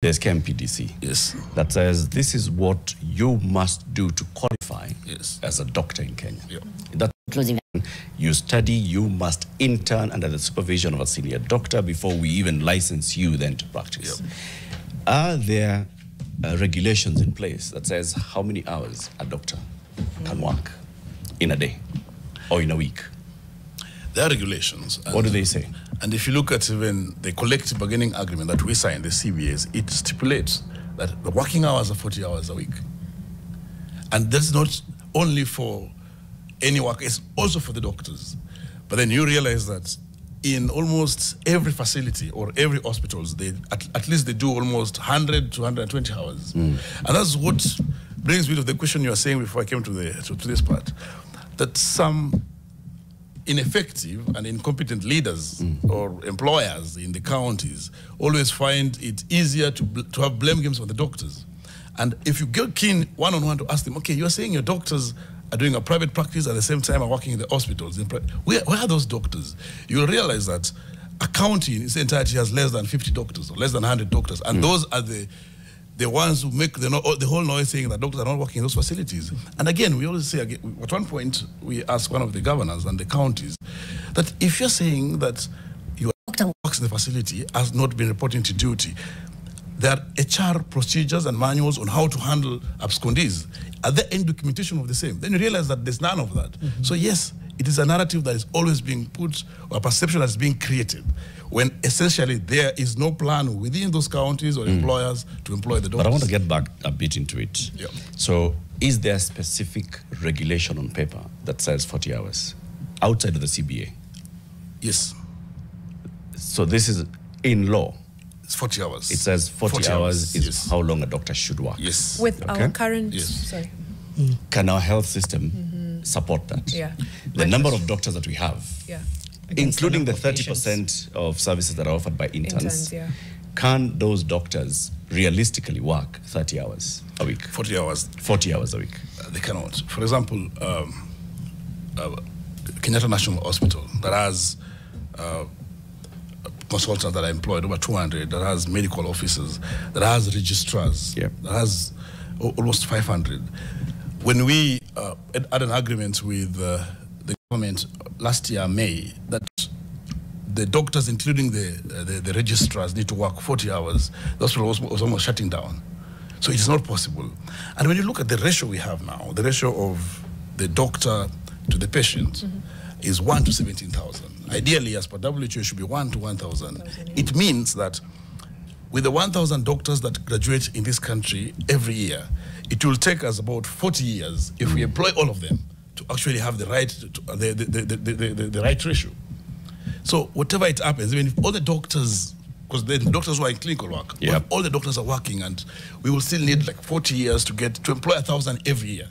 There's KMPDC. Yes. That says this is what you must do to qualify as a doctor in Kenya. Yeah. That you study, you must intern under the supervision of a senior doctor before we even license you then to practice. Yeah. Are there regulations in place that says how many hours a doctor can work in a day or in a week? There are regulations. What do they say? And if you look at even the collective bargaining agreement that we signed, the CBAs, it stipulates that the working hours are 40 hours a week. And that's not only for any work, it's also for the doctors. But then you realize that in almost every facility or every hospitals, they at least they do almost 100 to 120 hours. And that's what brings me to the question you were saying before I came to this part, that some ineffective and incompetent leaders or employers in the counties always find it easier to have blame games on the doctors. And if you get keen one-on-one to ask them, okay, you're saying your doctors are doing a private practice at the same time are working in the hospitals. Where are those doctors? You'll realize that a county in its entirety has less than 50 doctors or less than 100 doctors. And those are the ones who make the whole noise saying that doctors are not working in those facilities. And again, we always say, again, at one point, we asked one of the governors and the counties that if you're saying that your doctor works in the facility has not been reporting to duty, there are HR procedures and manuals on how to handle abscondees. Are there any documentation of the same? Then you realize that there's none of that. So yes, it is a narrative that is always being put, or a perception that is being created, when essentially there is no plan within those counties or employers to employ the doctors. But I want to get back a bit into it. Yeah. So is there a specific regulation on paper that says 40 hours outside of the CBA? Yes. So this is in law? It's 40 hours. It says 40 hours is how long a doctor should work. Yes. With our current, sorry. Can our health system support that? Yeah. The number of doctors that we have, including the 30% of services that are offered by interns, can those doctors realistically work 30 hours a week? 40 hours. 40 hours a week. They cannot. For example, Kenyatta National Hospital, that has consultants that are employed, over 200, that has medical officers, that has registrars, that has almost 500. When we had an agreement with the government last year, May, that the doctors, including the registrars, need to work 40 hours, the hospital was almost shutting down. So it's not possible. And when you look at the ratio we have now, the ratio of the doctor to the patient is 1 to 17,000. Ideally, as per WHO, it should be 1 to 1,000. It means that with the 1,000 doctors that graduate in this country every year, it will take us about 40 years if we employ all of them to actually have the right the right ratio. So whatever it happens, even if all the doctors, because the doctors who are in clinical work, all the doctors are working, and we will still need like 40 years to employ 1,000 every year.